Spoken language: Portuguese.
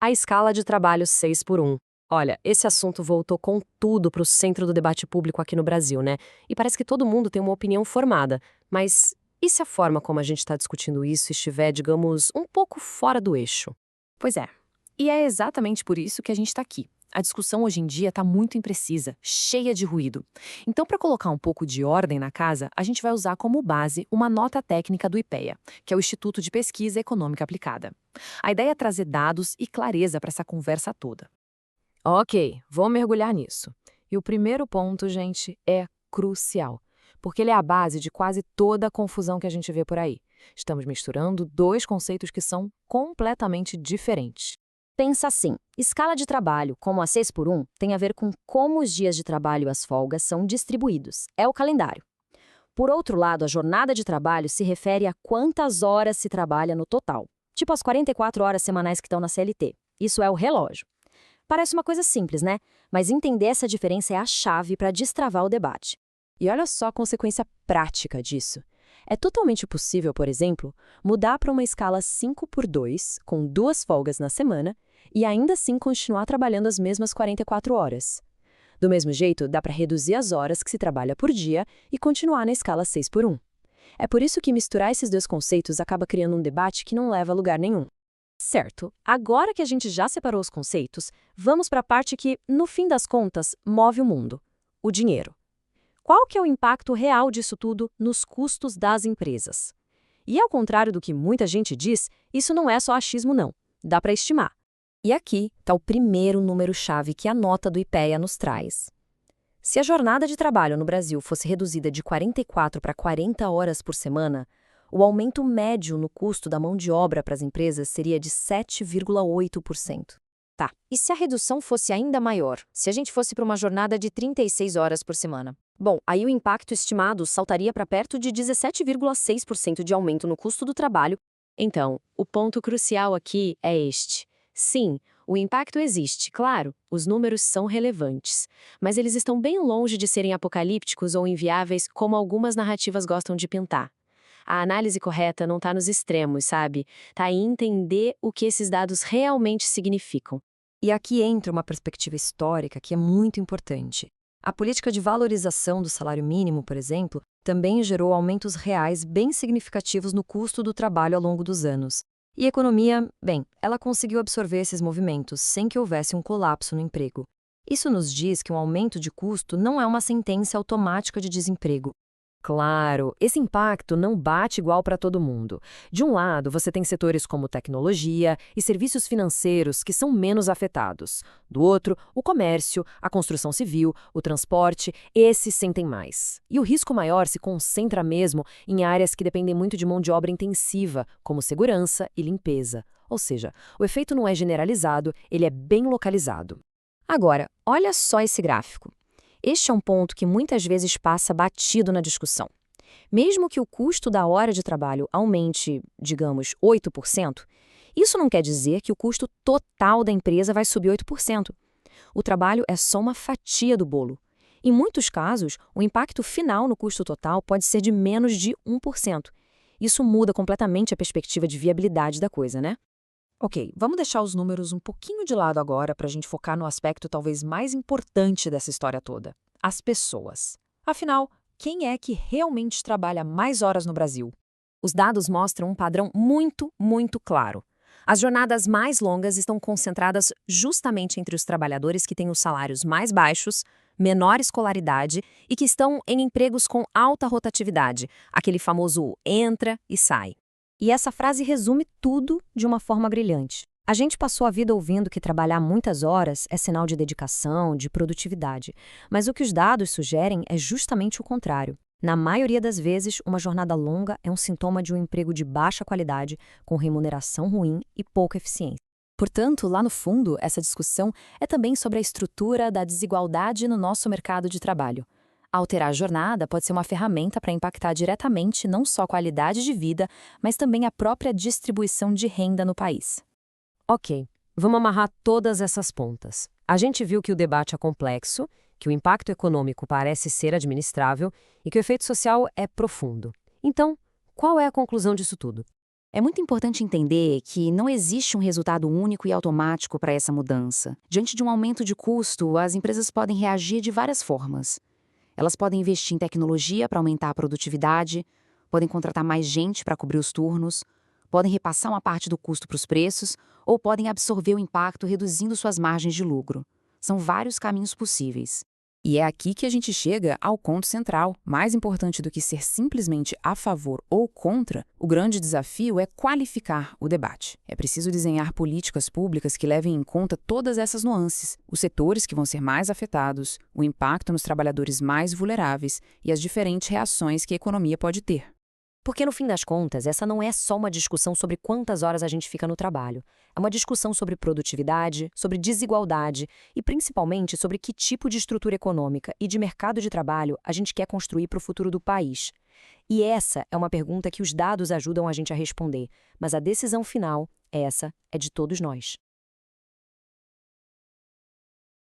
A escala de trabalho 6 por 1. Olha, esse assunto voltou com tudo para o centro do debate público aqui no Brasil, né? E parece que todo mundo tem uma opinião formada. Mas e se a forma como a gente está discutindo isso estiver, digamos, um pouco fora do eixo? Pois é. E é exatamente por isso que a gente está aqui. A discussão hoje em dia está muito imprecisa, cheia de ruído. Então, para colocar um pouco de ordem na casa, a gente vai usar como base uma nota técnica do IPEA, que é o Instituto de Pesquisa Econômica Aplicada. A ideia é trazer dados e clareza para essa conversa toda. Ok, vou mergulhar nisso. E o primeiro ponto, gente, é crucial, porque ele é a base de quase toda a confusão que a gente vê por aí. Estamos misturando dois conceitos que são completamente diferentes. Pensa assim, escala de trabalho, como a 6 por 1, tem a ver com como os dias de trabalho e as folgas são distribuídos. É o calendário. Por outro lado, a jornada de trabalho se refere a quantas horas se trabalha no total. Tipo as 44 horas semanais que estão na CLT. Isso é o relógio. Parece uma coisa simples, né? Mas entender essa diferença é a chave para destravar o debate. E olha só a consequência prática disso. É totalmente possível, por exemplo, mudar para uma escala 5 por 2, com 2 folgas na semana, e ainda assim continuar trabalhando as mesmas 44 horas. Do mesmo jeito, dá para reduzir as horas que se trabalha por dia e continuar na escala 6 por 1. É por isso que misturar esses dois conceitos acaba criando um debate que não leva a lugar nenhum. Certo, agora que a gente já separou os conceitos, vamos para a parte que, no fim das contas, move o mundo: o dinheiro. Qual que é o impacto real disso tudo nos custos das empresas? E ao contrário do que muita gente diz, isso não é só achismo não, dá para estimar. E aqui está o primeiro número-chave que a nota do IPEA nos traz. Se a jornada de trabalho no Brasil fosse reduzida de 44 para 40 horas por semana, o aumento médio no custo da mão de obra para as empresas seria de 7,8%. Tá, e se a redução fosse ainda maior? Se a gente fosse para uma jornada de 36 horas por semana? Bom, aí o impacto estimado saltaria para perto de 17,6% de aumento no custo do trabalho. Então, o ponto crucial aqui é este. Sim, o impacto existe, claro, os números são relevantes, mas eles estão bem longe de serem apocalípticos ou inviáveis como algumas narrativas gostam de pintar. A análise correta não está nos extremos, sabe? Está em entender o que esses dados realmente significam. E aqui entra uma perspectiva histórica que é muito importante. A política de valorização do salário mínimo, por exemplo, também gerou aumentos reais bem significativos no custo do trabalho ao longo dos anos. E a economia, bem, ela conseguiu absorver esses movimentos sem que houvesse um colapso no emprego. Isso nos diz que um aumento de custo não é uma sentença automática de desemprego. Claro, esse impacto não bate igual para todo mundo. De um lado, você tem setores como tecnologia e serviços financeiros que são menos afetados. Do outro, o comércio, a construção civil, o transporte, esses sentem mais. E o risco maior se concentra mesmo em áreas que dependem muito de mão de obra intensiva, como segurança e limpeza. Ou seja, o efeito não é generalizado, ele é bem localizado. Agora, olha só esse gráfico. Este é um ponto que muitas vezes passa batido na discussão. Mesmo que o custo da hora de trabalho aumente, digamos, 8%, isso não quer dizer que o custo total da empresa vai subir 8%. O trabalho é só uma fatia do bolo. Em muitos casos, o impacto final no custo total pode ser de menos de 1%. Isso muda completamente a perspectiva de viabilidade da coisa, né? Ok, vamos deixar os números um pouquinho de lado agora para a gente focar no aspecto talvez mais importante dessa história toda: as pessoas. Afinal, quem é que realmente trabalha mais horas no Brasil? Os dados mostram um padrão muito claro. As jornadas mais longas estão concentradas justamente entre os trabalhadores que têm os salários mais baixos, menor escolaridade e que estão em empregos com alta rotatividade, aquele famoso entra e sai. E essa frase resume tudo de uma forma brilhante. A gente passou a vida ouvindo que trabalhar muitas horas é sinal de dedicação, de produtividade. Mas o que os dados sugerem é justamente o contrário. Na maioria das vezes, uma jornada longa é um sintoma de um emprego de baixa qualidade, com remuneração ruim e pouca eficiência. Portanto, lá no fundo, essa discussão é também sobre a estrutura da desigualdade no nosso mercado de trabalho. Alterar a jornada pode ser uma ferramenta para impactar diretamente não só a qualidade de vida, mas também a própria distribuição de renda no país. Ok, vamos amarrar todas essas pontas. A gente viu que o debate é complexo, que o impacto econômico parece ser administrável e que o efeito social é profundo. Então, qual é a conclusão disso tudo? É muito importante entender que não existe um resultado único e automático para essa mudança. Diante de um aumento de custo, as empresas podem reagir de várias formas. Elas podem investir em tecnologia para aumentar a produtividade, podem contratar mais gente para cobrir os turnos, podem repassar uma parte do custo para os preços ou podem absorver o impacto reduzindo suas margens de lucro. São vários caminhos possíveis. E é aqui que a gente chega ao ponto central. Mais importante do que ser simplesmente a favor ou contra, o grande desafio é qualificar o debate. É preciso desenhar políticas públicas que levem em conta todas essas nuances, os setores que vão ser mais afetados, o impacto nos trabalhadores mais vulneráveis e as diferentes reações que a economia pode ter. Porque, no fim das contas, essa não é só uma discussão sobre quantas horas a gente fica no trabalho. É uma discussão sobre produtividade, sobre desigualdade e, principalmente, sobre que tipo de estrutura econômica e de mercado de trabalho a gente quer construir para o futuro do país. E essa é uma pergunta que os dados ajudam a gente a responder, mas a decisão final, essa, é de todos nós.